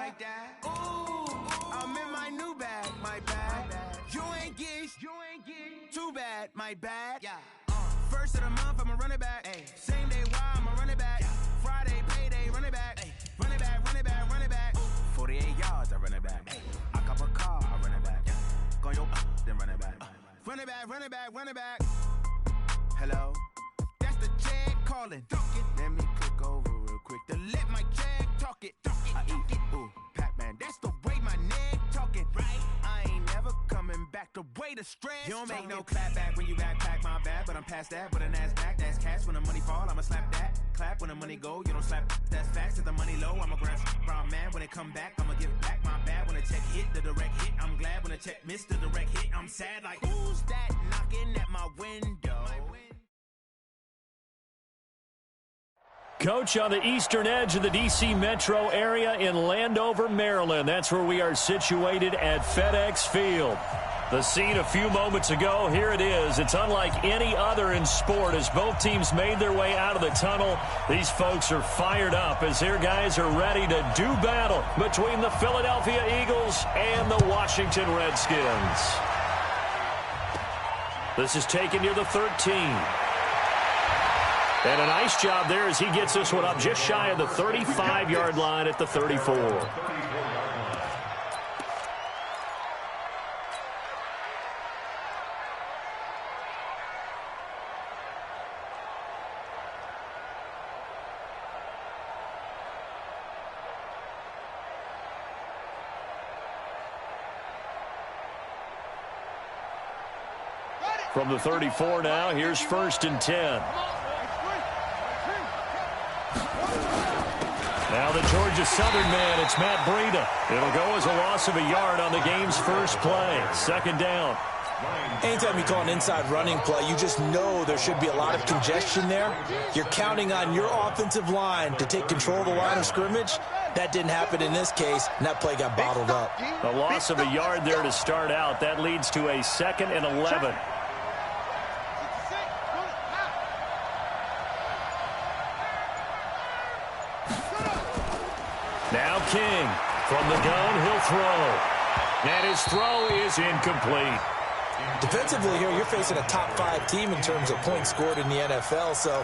Ooh, I'm in my new bag, my bad. You ain't get too bad, my bad. Yeah. First of the month, I'ma run it back. Ay. Same day, why I'ma run it back. Friday, payday, run it back. Ay. Run it back, run it back, run it back. 48 yards, I run it back. Ay. I cop a car, I run it back. Go yo, then run it back. Run it back, run it back, run it back. Hello, that's the jag calling. Let me click over real quick to let my jag talk it. I eat it, ooh, Pac-Man, that's the way my neck talking. Right, I ain't never coming back the way the stress. You don't make no clap back when you backpack, my bad, but I'm past that. But a NASDAQ, that's cash. When the money fall, I'ma slap that. Clap when the money go, you don't slap. That's facts. If the money low, I'ma grab brown man. When it come back, I'ma give back my bad. When the check hit, the direct hit. I'm glad when the check missed the direct hit. I'm sad like, who's that knocking at my window? Coach, on the eastern edge of the D.C. metro area in Landover, Maryland. That's where we are situated at FedEx Field. The scene a few moments ago, here it is. It's unlike any other in sport as both teams made their way out of the tunnel. These folks are fired up as their guys are ready to do battle between the Philadelphia Eagles and the Washington Redskins. This is taken near the 13. And a nice job there as he gets this one up just shy of the 35-yard line at the 34. From the 34 now, here's 1st and 10. Now the Georgia Southern man, it's Matt Breida. It'll go as a loss of a yard on the game's first play. 2nd down. Anytime you call an inside running play, you just know there should be a lot of congestion there. You're counting on your offensive line to take control of the line of scrimmage. That didn't happen in this case, and that play got bottled up. A loss of a yard there to start out. That leads to a 2nd and 11. Now King, from the gun, he'll throw. And his throw is incomplete. Defensively here, you're facing a top-5 team in terms of points scored in the NFL. So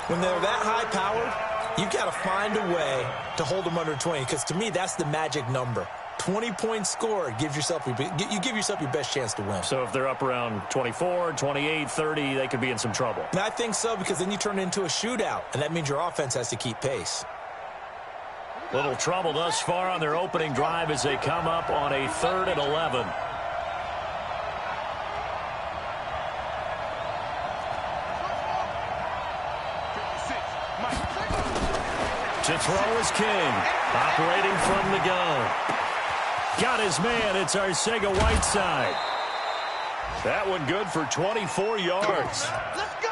when they're that high-powered, you've got to find a way to hold them under 20. Because to me, that's the magic number. 20 points scored, you give yourself your best chance to win. So if they're up around 24, 28, 30, they could be in some trouble. And I think so, because then you turn it into a shootout, and that means your offense has to keep pace. Little trouble thus far on their opening drive as they come up on a 3rd and 11. To throw is King, operating from the gun. Got his man, it's Arcega-Whiteside. That one good for 24 yards. Let's go.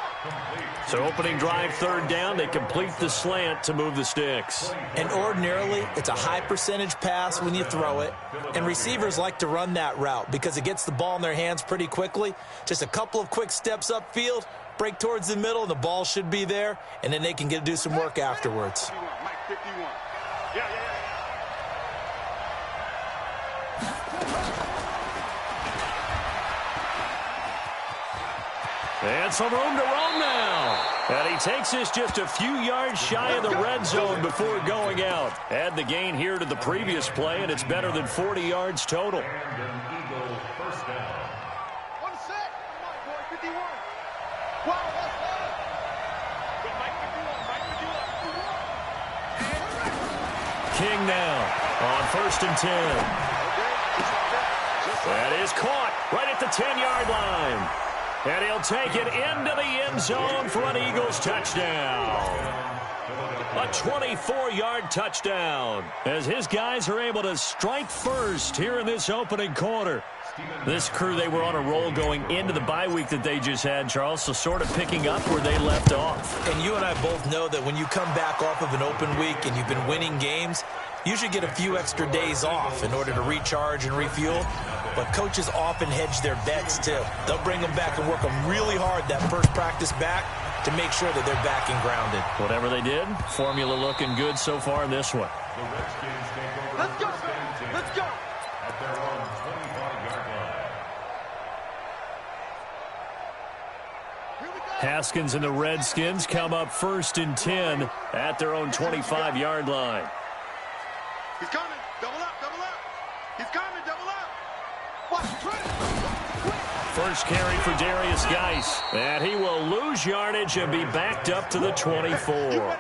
So opening drive 3rd down, they complete the slant to move the sticks. And ordinarily, it's a high percentage pass when you throw it. And receivers like to run that route because it gets the ball in their hands pretty quickly. Just a couple of quick steps upfield, break towards the middle, the ball should be there, and then they can do some work afterwards. And some room to roam now. And he takes this just a few yards shy of the red zone before going out. Add the gain here to the previous play, and it's better than 40 yards total. King now on 1st and 10. That is caught right at the 10-yard line. And he'll take it into the end zone for an Eagles touchdown. A 24-yard touchdown as his guys are able to strike first here in this opening quarter. This crew, they were on a roll going into the bye week that they just had, Charles, so sort of picking up where they left off. And you and I both know that when you come back off of an open week and you've been winning games, you should get a few extra days off in order to recharge and refuel. But coaches often hedge their bets, too. They'll bring them back and work them really hard that first practice back to make sure that they're back and grounded. Whatever they did, formula looking good so far in this one. Let's go. Let's go. At their own 25-yard line. Haskins and the Redskins come up 1st and 10 at their own 25-yard line. He's coming. Double up, double up. He's coming, double up. Watch, First carry for Darius Geis. And he will lose yardage and be backed up to the 24.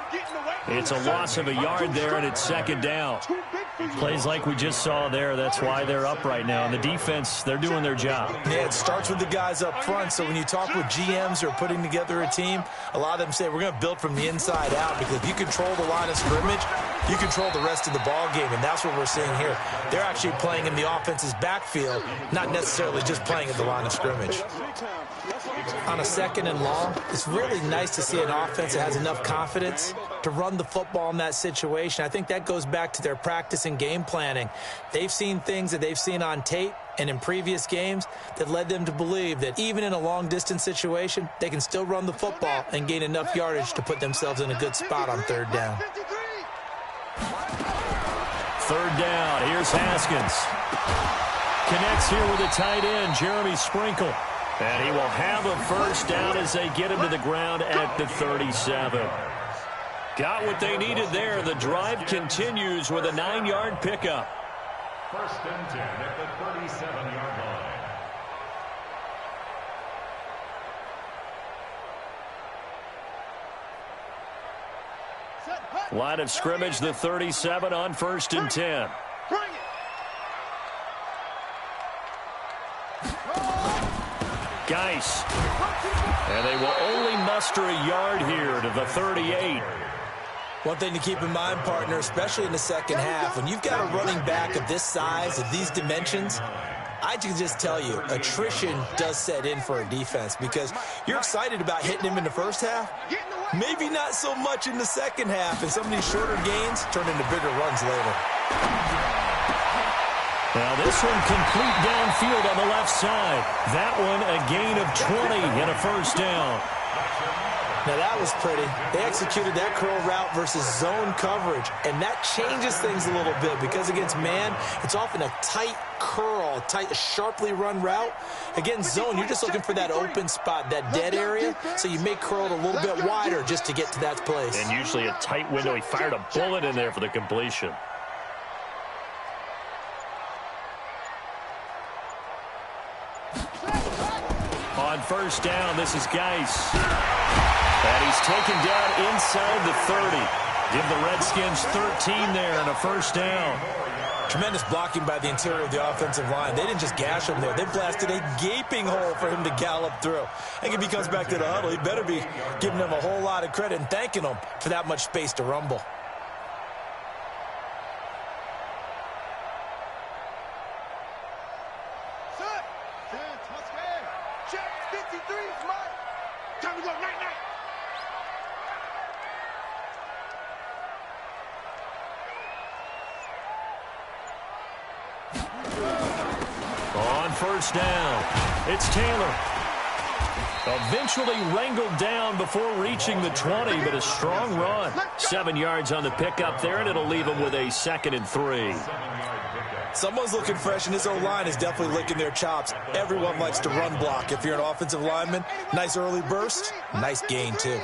It's a loss of a yard there, and it's 2nd down. Plays like we just saw there. That's why they're up right now. And the defense, they're doing their job. Yeah, it starts with the guys up front. So when you talk with GMs who are putting together a team, a lot of them say we're going to build from the inside out, because if you control the line of scrimmage, you control the rest of the ball game, and that's what we're seeing here. They're actually playing in the offense's backfield, not necessarily just playing at the line of scrimmage. On a 2nd and long, it's really nice to see an offense that has enough confidence to run the football in that situation. I think that goes back to their practice and game planning. They've seen things that they've seen on tape and in previous games that led them to believe that even in a long-distance situation, they can still run the football and gain enough yardage to put themselves in a good spot on 3rd down. 3rd down. Here's Haskins. Connects here with a tight end, Jeremy Sprinkle. And he will have a 1st down as they get him to the ground at the 37. Got what they needed there. The drive continues with a 9-yard pickup. 1st and 10 at the 37-yard line. Line of scrimmage, the 37 on 1st and 10. Geis. And they will only muster a yard here to the 38. One thing to keep in mind, partner, especially in the 2nd half, when you've got a running back of this size, of these dimensions, I can just tell you, attrition does set in for a defense, because you're excited about hitting him in the 1st half, maybe not so much in the 2nd half, and some of these shorter gains turn into bigger runs later. Now this one complete downfield on the left side. That one a gain of 20 and a 1st down. Now that was pretty. They executed that curl route versus zone coverage, and that changes things a little bit, because against man, it's often a tight curl, tight, sharply run route. Against zone, you're just looking for that open spot, that dead area, so you may curl it a little bit wider just to get to that place. And usually a tight window. He fired a bullet in there for the completion. On 1st down, this is Geis. And he's taken down inside the 30. Give the Redskins 13 there and a 1st down. Tremendous blocking by the interior of the offensive line. They didn't just gash him there. They blasted a gaping hole for him to gallop through. I think if he comes back to the huddle, he better be giving them a whole lot of credit and thanking them for that much space to rumble. On 1st down, it's Taylor. Eventually wrangled down before reaching the 20, but a strong run. 7 yards on the pickup there, and it'll leave him with a 2nd and 3. Someone's looking fresh, and this O-line is definitely licking their chops. Everyone likes to run block. If you're an offensive lineman, nice early burst, nice gain too.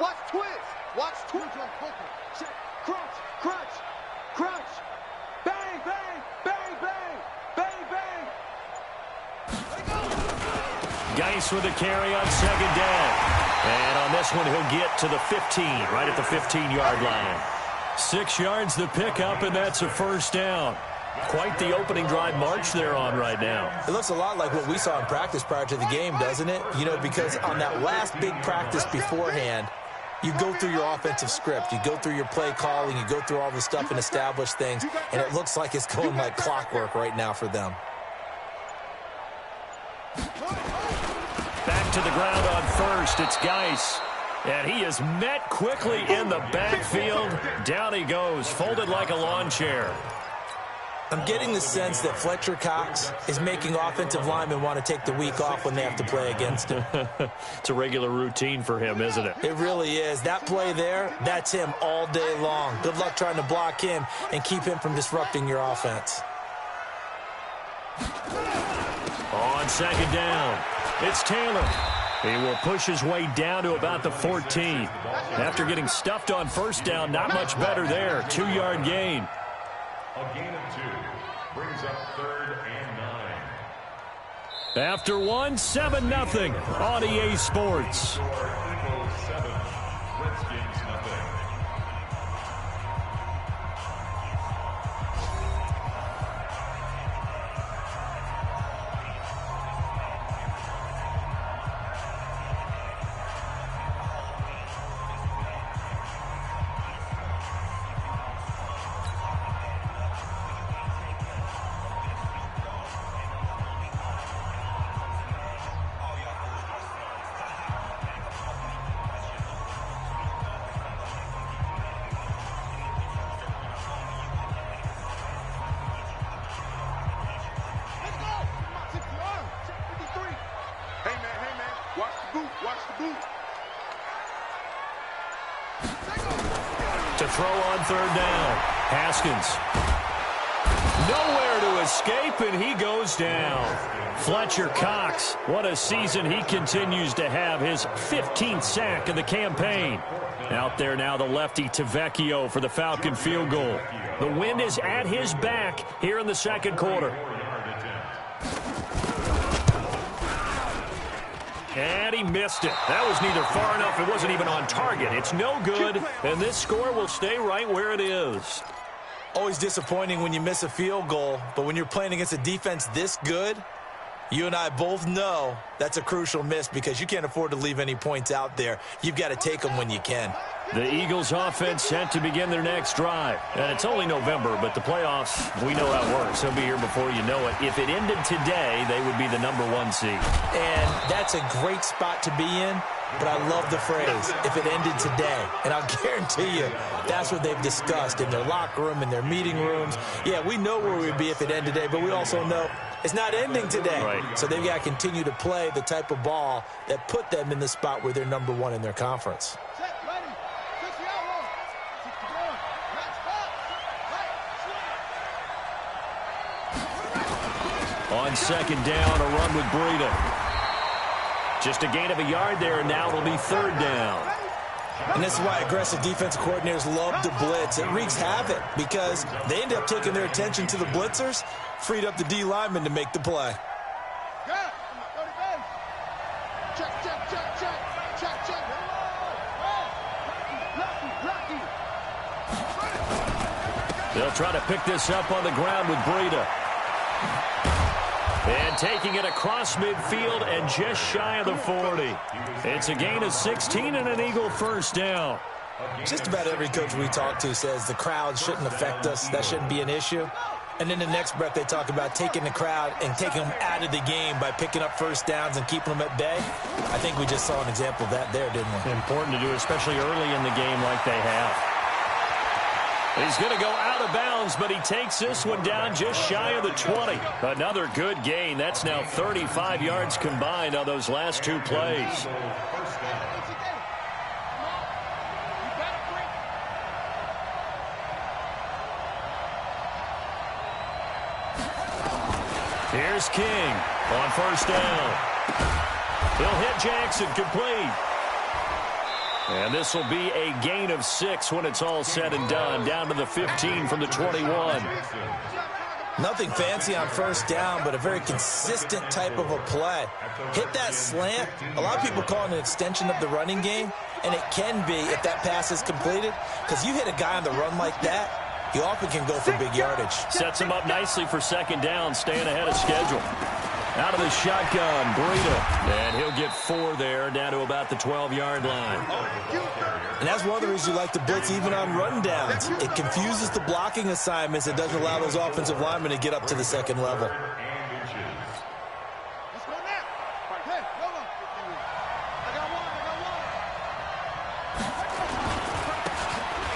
Watch twist. Watch twist. Crunch, crunch, crunch. Bang, bang, bang, bang, bang, bang. Geis with a carry on 2nd down. And on this one, he'll get to the 15, right at the 15-yard line. 6 yards the pickup, and that's a 1st down. Quite the opening drive march they're on right now. It looks a lot like what we saw in practice prior to the game, doesn't it? You know, because on that last big practice beforehand, you go through your offensive script, you go through your play calling, you go through all the stuff and establish things, and it looks like it's going like clockwork right now for them. Back to the ground on 1st, it's Geis. And he is met quickly in the backfield. Down he goes, folded like a lawn chair. I'm getting the sense that Fletcher Cox is making offensive linemen want to take the week off when they have to play against him. It's a regular routine for him, isn't it? It really is. That play there, that's him all day long. Good luck trying to block him and keep him from disrupting your offense. On second down, it's Taylor. He will push his way down to about the 14. After getting stuffed on first down, not much better there. 2-yard gain. A gain of 2 brings up 3rd and 9. After 1, 7-0 on EA Sports. Eagles 7, Redskins nothing. To throw on 3rd down. Haskins. Nowhere to escape, and he goes down. Fletcher Cox, what a season he continues to have. His 15th sack of the campaign. Out there now, the lefty Tavecchio for the Falcon field goal. The wind is at his back here in the second quarter. And he missed it. That was neither far enough. It wasn't even on target. It's no good, and this score will stay right where it is. Always disappointing when you miss a field goal, but when you're playing against a defense this good, you and I both know that's a crucial miss because you can't afford to leave any points out there. You've got to take them when you can. The Eagles offense set to begin their next drive. And it's only November, but the playoffs, we know how it works. They'll be here before you know it. If it ended today, they would be the #1 seed. And that's a great spot to be in, but I love the phrase, if it ended today. And I'll guarantee you, that's what they've discussed in their locker room, in their meeting rooms. Yeah, we know where we'd be if it ended today, but we also know it's not ending today. Right. So they've got to continue to play the type of ball that put them in the spot where they're #1 in their conference. On second down, a run with Breida. Just a gain of a yard there, and now it'll be 3rd down. And this is why aggressive defensive coordinators love to blitz. It wreaks havoc because they end up taking their attention to the blitzers, freed up the D lineman to make the play. They'll try to pick this up on the ground with Breida. And taking it across midfield and just shy of the 40. It's a gain of 16 and an Eagle first down. Just about every coach we talk to says the crowd shouldn't affect us. That shouldn't be an issue. And then the next breath they talk about taking the crowd and taking them out of the game by picking up first downs and keeping them at bay. I think we just saw an example of that there, didn't we? Important to do, especially early in the game like they have. He's going to go out of bounds, but he takes this one down just shy of the 20. Another good gain. That's now 35 yards combined on those last 2 plays. Here's King on first down. He'll hit Jackson, complete. And this will be a gain of 6 when it's all said and done, down to the 15 from the 21. Nothing fancy on first down, but a very consistent type of a play. Hit that slant. A lot of people call it an extension of the running game, and it can be if that pass is completed, because you hit a guy on the run like that, he often can go for big yardage. Sets him up nicely for second down, staying ahead of schedule. Out of the shotgun, Breida. And he'll get 4 there, down to about the 12-yard line. And that's one of the reasons you like to blitz even on rundowns. It confuses the blocking assignments. It doesn't allow those offensive linemen to get up to the second level.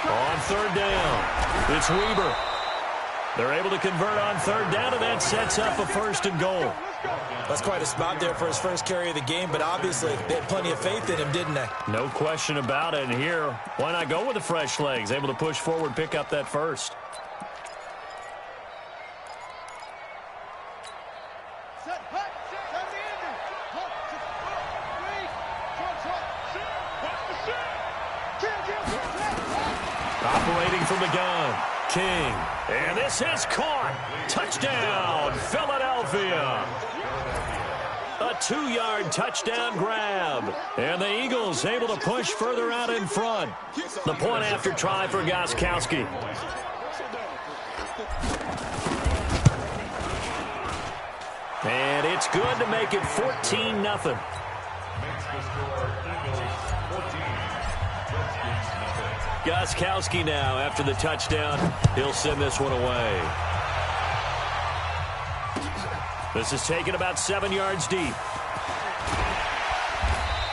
On third down, it's Weber. They're able to convert on third down, and that sets up a first and goal. That's quite a spot there for his first carry of the game, but obviously they had plenty of faith in him, didn't they? No question about it. And here, why not go with the fresh legs? Able to push forward, pick up that first. Operating from the gun, King. And this is caught. Touchdown, Philadelphia. A 2-yard touchdown grab. And the Eagles able to push further out in front. The point after try for Gostkowski. And it's good to make it 14-0. Gostkowski now, after the touchdown, he'll send this one away. This is taken about 7 yards deep.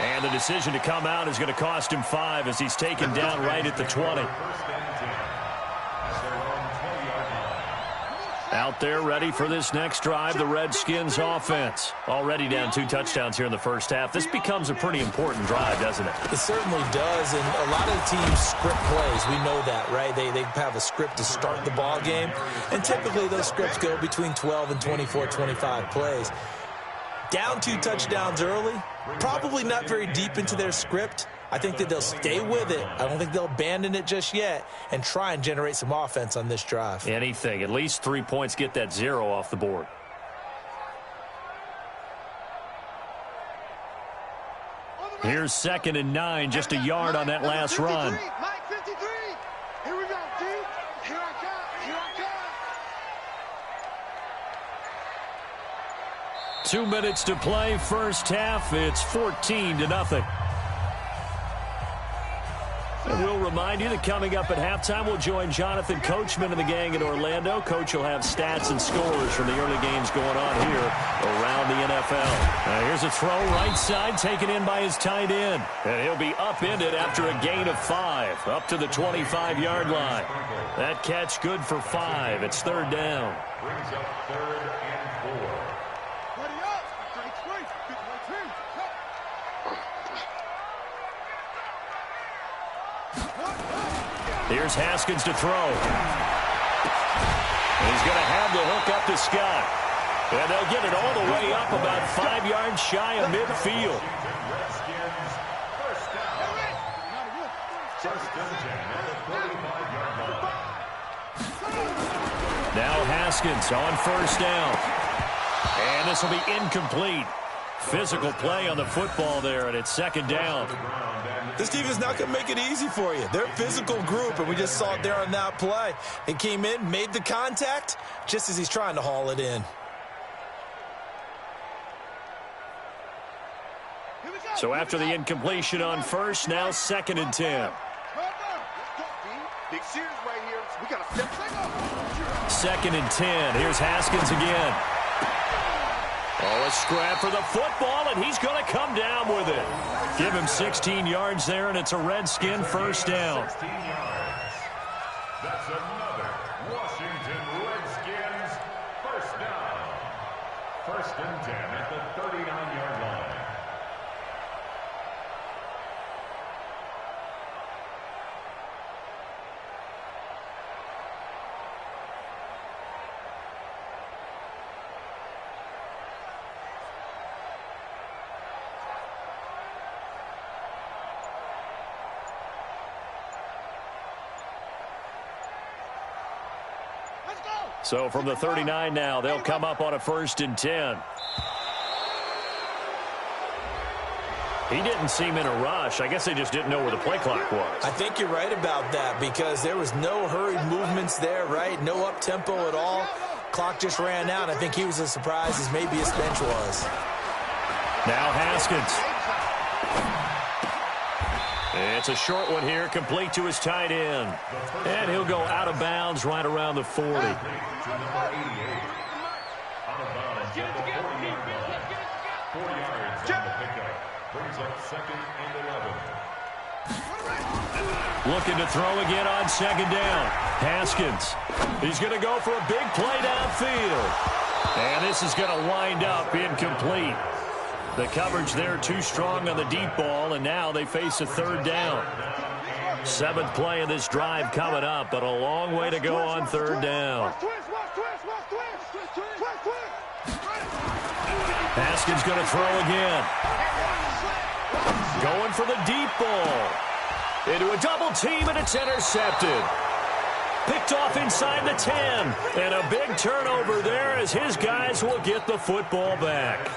And the decision to come out is going to cost him 5 as he's taken down right at the 20. Out there ready for this next drive, the Redskins offense. Already down 2 touchdowns here in the first half. This becomes a pretty important drive, doesn't it? It certainly does, and a lot of the teams script plays. We know that, right? They have a script to start the ball game, and typically those scripts go between 12 and 24, 25 plays. Down 2 touchdowns early, probably not very deep into their script. I think that they'll stay with it. I don't think they'll abandon it just yet and try and generate some offense on this drive. Anything. At least 3 points, get that 0 off the board. Here's 2nd and 9, just a yard on that last run. Mike 53. Here we go, dude. Here I come. Here I come. 2 minutes to play, first half. It's 14-0. And we'll remind you that coming up at halftime, we'll join Jonathan Coachman and the gang in Orlando. Coach will have stats and scores from the early games going on here around the NFL. Now here's a throw right side taken in by his tight end. And he'll be upended after a gain of 5 up to the 25-yard line. That catch good for 5. It's 3rd down. Brings up 3rd and 4. Here's Haskins to throw. And he's going to have the hook up to Scott. And they'll get it all the way up about 5 yards shy of midfield. Redskins, first down. First and 10 at the 35-yard line. Now Haskins on first down. And this will be incomplete. Physical play on the football there, and it's 2nd down. This team is not going to make it easy for you. They're a physical group, and we just saw it there on that play. They came in, made the contact, just as he's trying to haul it in. So after the incompletion on first, now 2nd and 10. Big series right here. We got to step 2nd and 10. Here's Haskins again. Oh, a scrap for the football, and he's going to come down with it. Give him 16 yards there, and it's a Redskin first down. 16 yards. That's another Washington Redskins first down. 1st and 10 at the 39-yard line. So from the 39 now, they'll come up on a 1st and 10. He didn't seem in a rush. I guess they just didn't know where the play clock was. I think you're right about that because there was no hurried movements there, right? No up-tempo at all. Clock just ran out. I think he was as surprised as maybe his bench was. Now Haskins. It's a short one here, complete to his tight end. And he'll go out of bounds right around the 40. Out of bounds at the 40-yard line. 4 yards on the pickup. Brings up 2nd and 11. Looking to throw again on second down. Haskins. He's going to go for a big play downfield. And this is going to wind up incomplete. The coverage there too strong on the deep ball, and now they face a third down. 7th play of this drive coming up, but a long way to go on third down. Haskins going to throw again. Going for the deep ball. Into a double team, and it's intercepted. Picked off inside the 10. And a big turnover there as his guys will get the football back.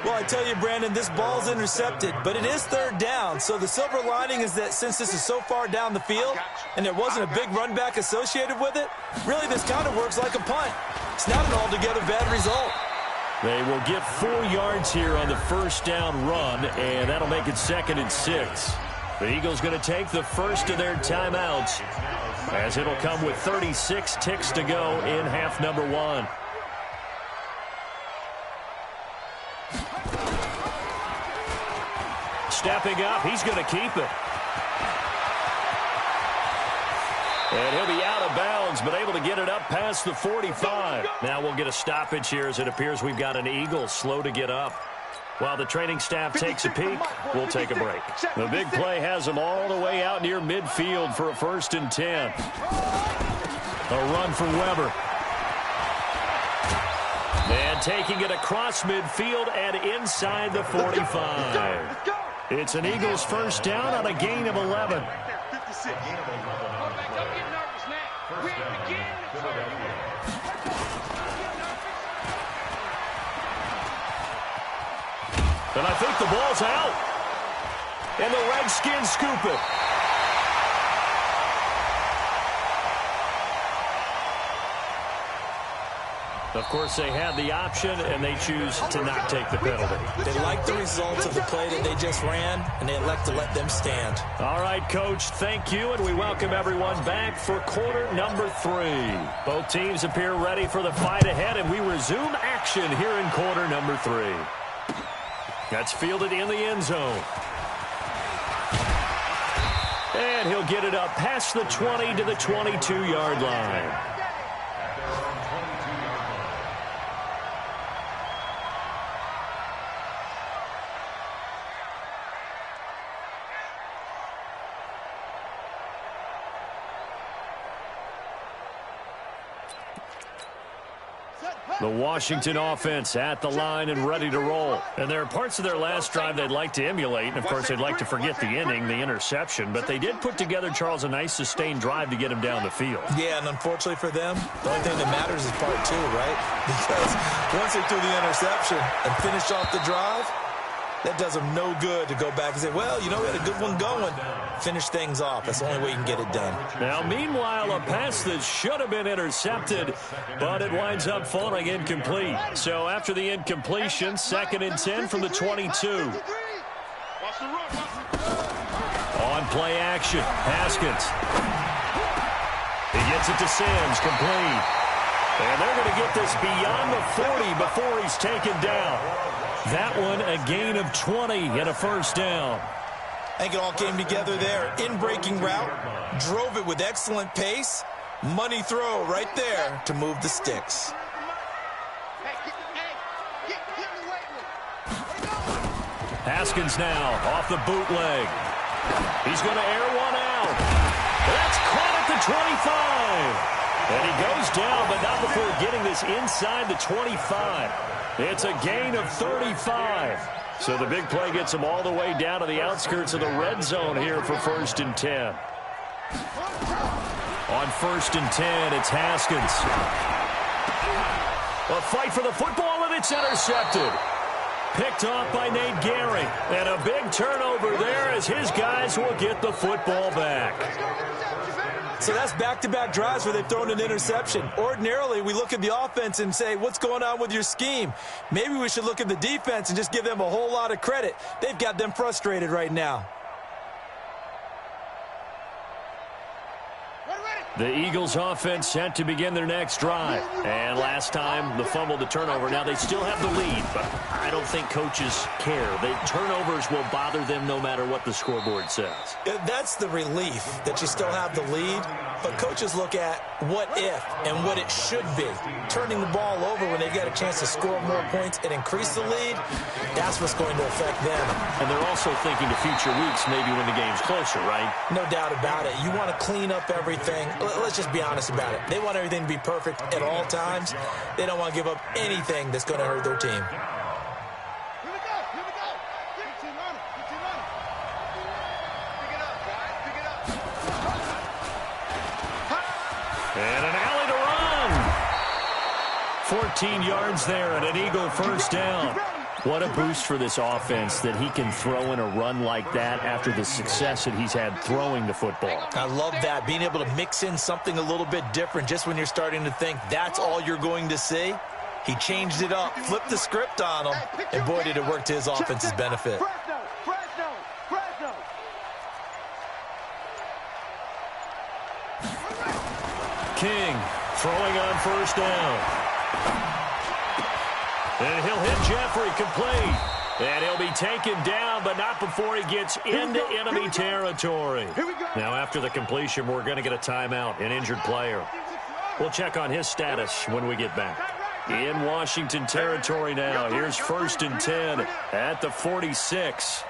Well, I tell you, Brandon, this ball's intercepted, but it is third down. So the silver lining is that since this is so far down the field and there wasn't a big run back associated with it, really this kind of works like a punt. It's not an altogether bad result. They will get 4 yards here on the first down run, and that'll make it 2nd and 6. The Eagles going to take the first of their timeouts as it'll come with 36 ticks to go in half number 1. Stepping up, he's going to keep it. And he'll be out of bounds, but able to get it up past the 45. Now we'll get a stoppage here as it appears we've got an Eagle slow to get up. While the training staff takes a peek, we'll take a break. The big play has them all the way out near midfield for a 1st and 10. A run for Weber. And taking it across midfield and inside the 45. It's an Eagles first down on a gain of 11. And I think the ball's out. And the Redskins scoop it. Of course, they had the option, and they choose to not take the penalty. They like the results of the play that they just ran, and they elect to let them stand. All right, Coach, thank you, and we welcome everyone back for quarter number 3. Both teams appear ready for the fight ahead, and we resume action here in quarter number 3. That's fielded in the end zone. And he'll get it up past the 20 to the 22-yard line. The Washington offense at the line and ready to roll. And there are parts of their last drive they'd like to emulate. And, of course, they'd like to forget the inning, the interception. But they did put together, Charles, a nice sustained drive to get him down the field. Yeah, and unfortunately for them, the only thing that matters is part 2, right? Because once they threw the interception and finished off the drive, that does them no good to go back and say, well, you know, we had a good one going. Finish things off. That's the only way you can get it done. Now, meanwhile, a pass that should have been intercepted, but it winds up falling incomplete. So after the incompletion, 2nd and 10 from the 22. On play action, Haskins. He gets it to Sims, complete. And they're going to get this beyond the 40 before he's taken down. That one a gain of 20 and a first down. I think it all came together there. In-breaking route, drove it with excellent pace. Money throw right there to move the sticks. Haskins now off the bootleg. He's going to air one out. That's caught at the 25. And he goes down, but not before getting this inside the 25. It's a gain of 35. So the big play gets him all the way down to the outskirts of the red zone here for 1st and 10. On 1st and 10, it's Haskins. A fight for the football, and it's intercepted. Picked off by Nate Gehring. And a big turnover there as his guys will get the football back. So that's back-to-back drives where they've thrown an interception. Ordinarily, we look at the offense and say, what's going on with your scheme? Maybe we should look at the defense and just give them a whole lot of credit. They've got them frustrated right now. The Eagles offense set to begin their next drive. And last time, the fumble, the turnover. Now, they still have the lead, but I don't think coaches care. The turnovers will bother them no matter what the scoreboard says. That's the relief that you still have the lead, but coaches look at what if and what it should be. Turning the ball over when they've got a chance to score more points and increase the lead, that's what's going to affect them. And they're also thinking to future weeks, maybe when the game's closer, right? No doubt about it. You want to clean up everything. Let's just be honest about it. They want everything to be perfect at all times. They don't want to give up anything that's going to hurt their team. Here we go. Here we go. Get your team running. Get your team running. Pick it up, guys. Pick it up. And an alley to run. 14 yards there and an Eagle first down. What a boost for this offense that he can throw in a run like that after the success that he's had throwing the football. I love that, being able to mix in something a little bit different just when you're starting to think that's all you're going to see. He changed it up, flipped the script on him, and boy, did it work to his offense's benefit. Fresno. King throwing on first down. And he'll hit Jeffrey complete. And he'll be taken down, but not before he gets into enemy territory. Now, after the completion, we're going to get a timeout, an injured player. We'll check on his status when we get back. In Washington territory now. Here's 1st and 10 at the 46.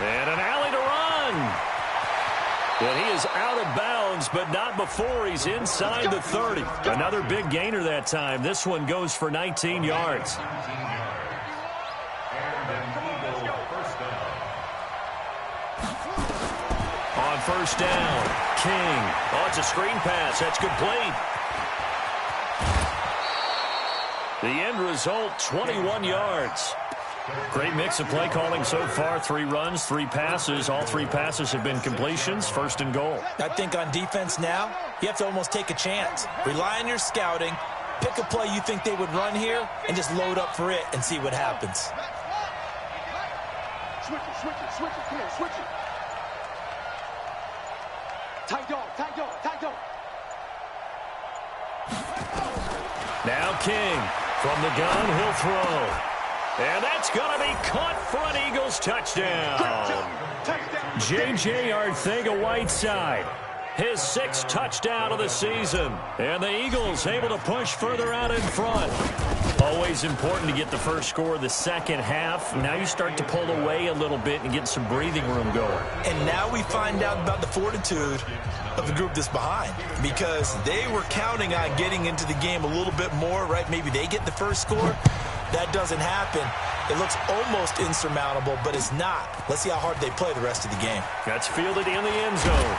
And an alley to run. And he is out of bounds, but not before he's inside the 30. Another big gainer that time. This one goes for 19 yards. On first down, King. Oh, it's a screen pass. That's complete. The end result, 21 yards. Great mix of play calling so far. 3 runs, 3 passes. All 3 passes have been completions. 1st and goal. I think on defense now, you have to almost take a chance. Rely on your scouting. Pick a play you think they would run here and just load up for it and see what happens. Switch it. Come here, switch it. Tight dog. Now King. From the gun, he'll throw. And that's going to be caught for an Eagles touchdown. J.J. Arcega-Whiteside, his 6th touchdown of the season. And the Eagles able to push further out in front. Always important to get the first score of the second half. Now you start to pull away a little bit and get some breathing room going. And now we find out about the fortitude of the group that's behind, because they were counting on getting into the game a little bit more, right? Maybe they get the first score. That doesn't happen. It looks almost insurmountable, but it's not. Let's see how hard they play the rest of the game. That's fielded in the end zone.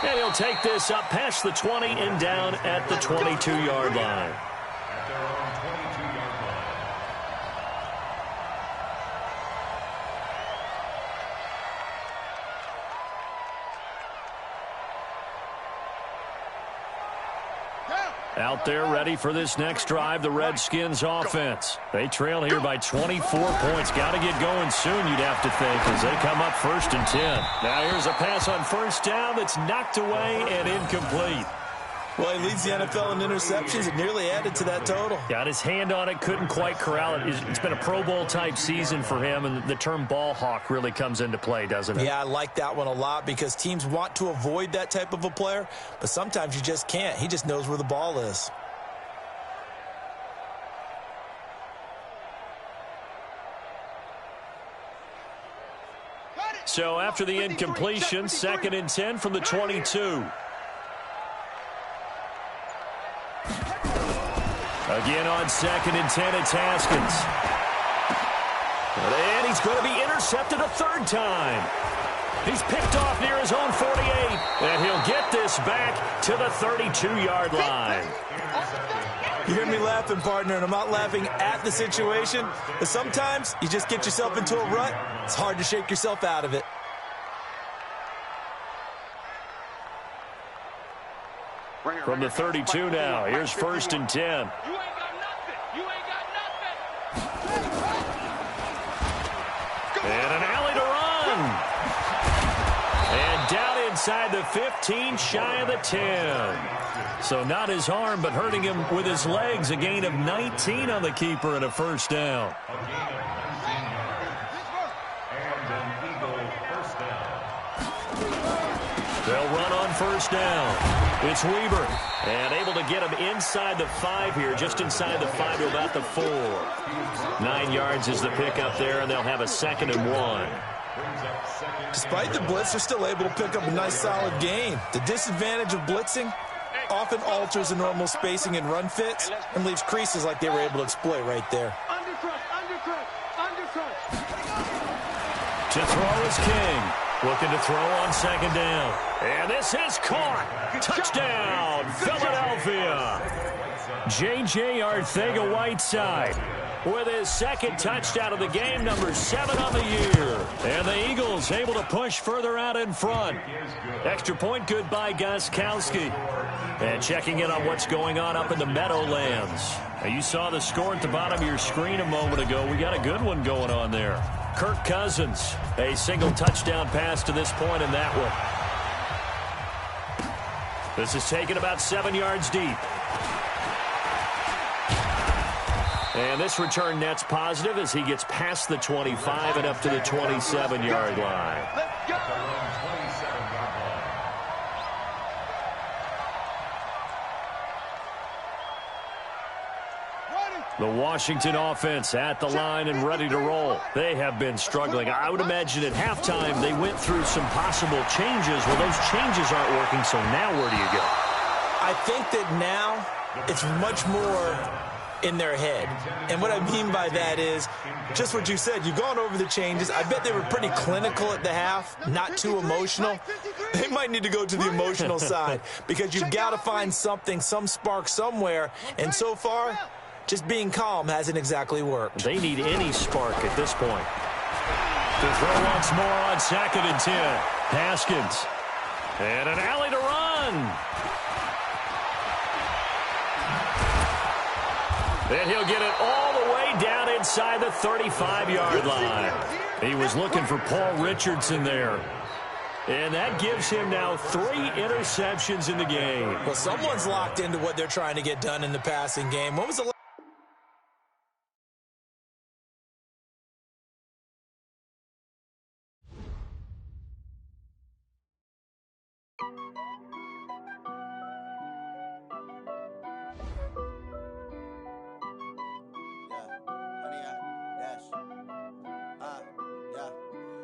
And he'll take this up past the 20 and down at the 22-yard line. Out there ready for this next drive, the Redskins offense. They trail here by 24 points. Got to get going soon, you'd have to think, as they come up 1st and 10. Now here's a pass on first down that's knocked away and incomplete. Well, he leads the NFL in interceptions and nearly added to that total. Got his hand on it, couldn't quite corral it. It's been a Pro Bowl-type season for him, and the term ball hawk really comes into play, doesn't it? Yeah, I like that one a lot because teams want to avoid that type of a player, but sometimes you just can't. He just knows where the ball is. So after the incompletion, 2nd and 10 from the 22. Again on 2nd and 10, it's Haskins. And he's going to be intercepted a 3rd time. He's picked off near his own 48. And he'll get this back to the 32-yard line. You hear me laughing, partner, and I'm not laughing at the situation, but sometimes you just get yourself into a rut. It's hard to shake yourself out of it. From the 32 now, here's 1st and 10. You ain't got nothing. And an alley to run. inside the 15, shy of the 10. So not his arm, but hurting him with his legs. A gain of 19 on the keeper and a first down. They'll run on first down. It's Weber. And able to get him inside the 5 here, just inside the 5 to about the 4. 9 yards is the pickup there, and they'll have a 2nd and 1. Despite the blitz, they're still able to pick up a nice, solid gain. The disadvantage of blitzing often alters the normal spacing and run fits and leaves creases like they were able to exploit right there. To throw is King. Looking to throw on 2nd down. And this is caught. Touchdown, Philadelphia. J.J. Arcega-Whiteside with his 2nd touchdown of the game, number 7 on the year. And the Eagles able to push further out in front. Extra point good by Gostkowski. And checking in on what's going on up in the Meadowlands. Now, you saw the score at the bottom of your screen a moment ago. We got a good one going on there. Kirk Cousins, a single touchdown pass to this point in that one. This is taken about 7 yards deep. And this return net's positive as he gets past the 25 and up to the 27-yard line. Let's go! The Washington offense at the line and ready to roll. They have been struggling. I would imagine at halftime they went through some possible changes. Well, those changes aren't working, so now where do you go? I think that now it's much more in their head. And what I mean by that is just what you said. You've gone over the changes. I bet they were pretty clinical at the half, not too emotional. They might need to go to the emotional side because you've got to find something, some spark somewhere. And so far, just being calm hasn't exactly worked. They need any spark at this point. To throw once more on 2nd and 10. Haskins. And an alley to run. And he'll get it all the way down inside the 35-yard line. He was looking for Paul Richardson there. And that gives him now 3 interceptions in the game. Well, someone's locked into what they're trying to get done in the passing game. When was the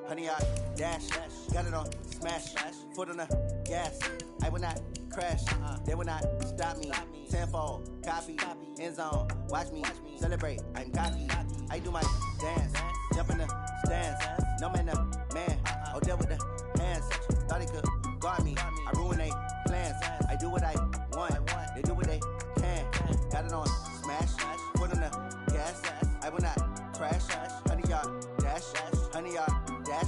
Honey, I dash, got it on smash, foot on the gas. I will not crash, they will not stop me. Tenfold, copy, end zone, watch me celebrate. I'm cocky, I do my dance, jump in the stands. No man, no man, oh, deal with the hands. Thought he could guard me, I ruin they plans. I do what I want, they do what they can. Got it on smash, foot on the gas. I will not crash, honey, y'all dash, honey, y'all dash,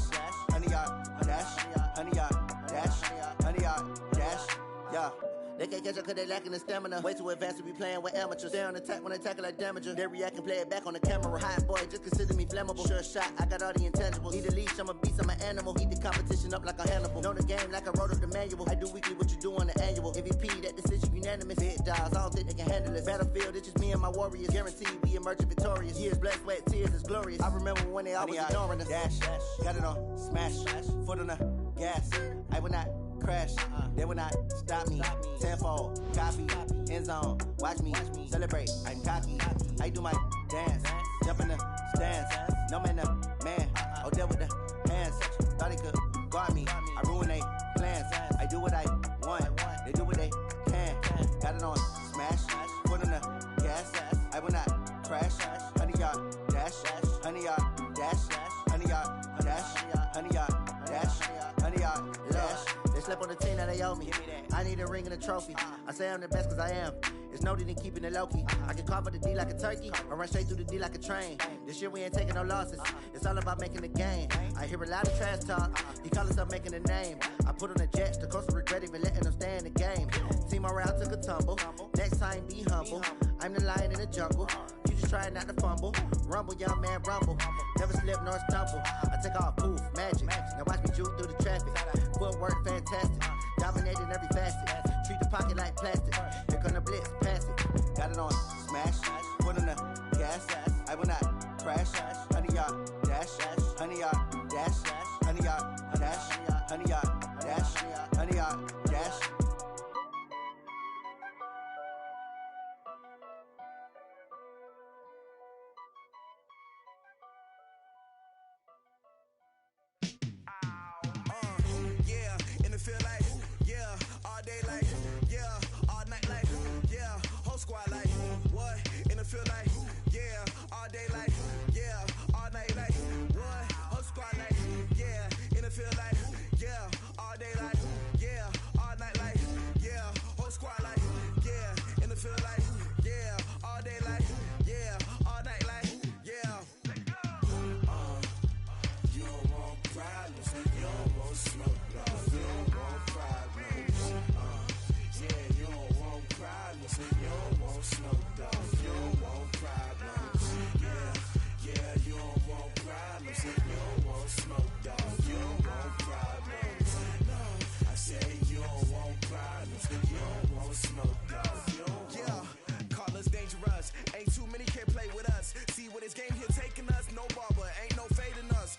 honey, y'all dash, honey, y'all dash, honey, y'all dash, yeah. They can't catch up cause they lacking the stamina. Way too advanced to be playing with amateurs. Stay on attack when they tackle like damager. They react and play it back on the camera. Hot boy, just consider me flammable. Sure shot, I got all the intangibles. Need a leash, I'm a beast, I'm an animal. Heat the competition up like a Hannibal. Know the game like I wrote up the manual. I do weekly what you do on the annual. MVP, that decision unanimous. Big dogs, I don't think they can handle it. Battlefield, it's just me and my warriors. Guaranteed we emerging victorious. Years, blood, sweat, tears, it's glorious. I remember when they always ignoring us. Dash, got it on smash, foot on the gas. I will not crash, they will not stop me. Tenfold, copy, end zone, watch me celebrate. I'm cocky, I do my dance, jump in the stands. No man, no man, oh, deal with the hands. Thought he could guard me, I ruin they plans. I do what I want, they do what they can. Got it on smash, foot on the gas. I will not crash, honey, y'all dash, honey, y'all dash, honey, y'all dash, honey, y'all dash, honey, y'all dash. They slept on the team that they owe me. I need a ring and a trophy. I say I'm the best cause I am. It's no need in keeping it low-key. I can carve up the D like a turkey or run straight through the D like a train. This year we ain't taking no losses. It's all about making the game. I hear a lot of trash talk. He call himself making a name. I put on the Jets. The coach will regret even letting them stay in the game. Team morale took a tumble. Next time be humble. I'm the lion in the jungle. You just trying not to fumble. Rumble, young man, rumble. Never slip nor stumble. I take off, poof, magic. Now watch me juke through the traffic. Footwork fantastic. dash, honey yacht, dash, honey yacht, dash, honey yacht, dash. Yeah, and it feel like, yeah, all day like, yeah, all night like, yeah, whole squad like, what? And it feel like, yeah, all day like, yeah, all night like, what? Whole squad like, yeah, and it feel like, yeah, all day like, yeah, all night like, yeah, whole squad like, yeah, and it feel like, yeah, all day like, yeah, all night like, yeah. You don't want problems, you don't want smoke, no. You don't want problems, yeah, you don't want problems, you don't want smoke, dog. You don't want problems, yeah, you don't want problems, you don't want smoke, dog. You don't want problems, no. I say you don't want problems, you don't want smoke, dog. You don't want. Call us dangerous, ain't too many can play with us. See what this game here taking us, no barber, ain't no fading us,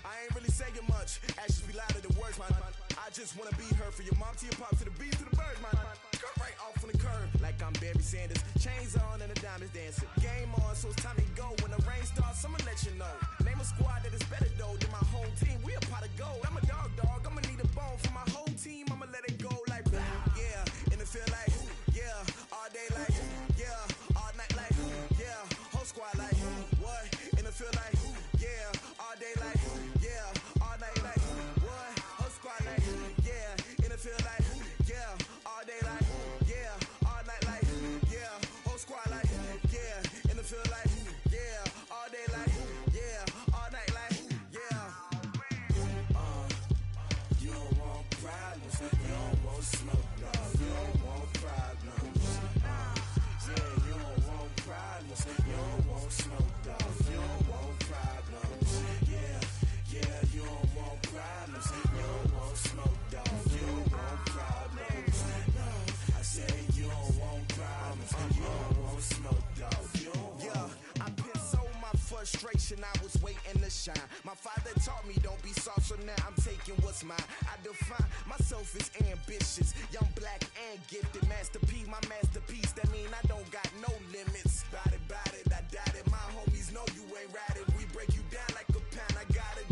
I ain't really saying much, actions be louder than words, man. I just wanna be heard from your mom to your pop to the beat to the birds, man. Cut right off on the curb, like I'm Barry Sanders. Chains on and the diamonds dancing. Game on, so it's time to go. When the rain starts, I'ma let you know. Name a squad that is better though than my home team. We a pot of gold. I'm a dog, I'ma need a bone for my whole team. I'ma let it go like, yeah, and it feel like, yeah, all day like, yeah, all night like, yeah, whole squad like, what? And it feel like, yeah, all day like, yeah, all night like, what? Whole squad like, yeah, and it feel like, yeah, all day like, yeah, all night like, yeah, whole squad like, yeah, and it feel like, yeah, all day like, yeah, all night like, yeah. You don't want problems, you don't want smoke, no. You don't want problems, yeah, you don't want problems, you don't want smoke, dog. You don't want problems, yeah, you don't want problems, you don't want smoke, dog. You don't want problems, no. I say you don't want problems, you don't want smoke, dog. You don't want. Yeah, I pissed so my frustration, I was waiting to shine. My father taught me don't be soft, so now I'm taking what's mine. I define myself as ambitious, young, black, and gifted. Master P, my masterpiece, that mean I don't got no limits. Bout it, I doubt it. My homies know you ain't ratted. We break you down like a pound. I got a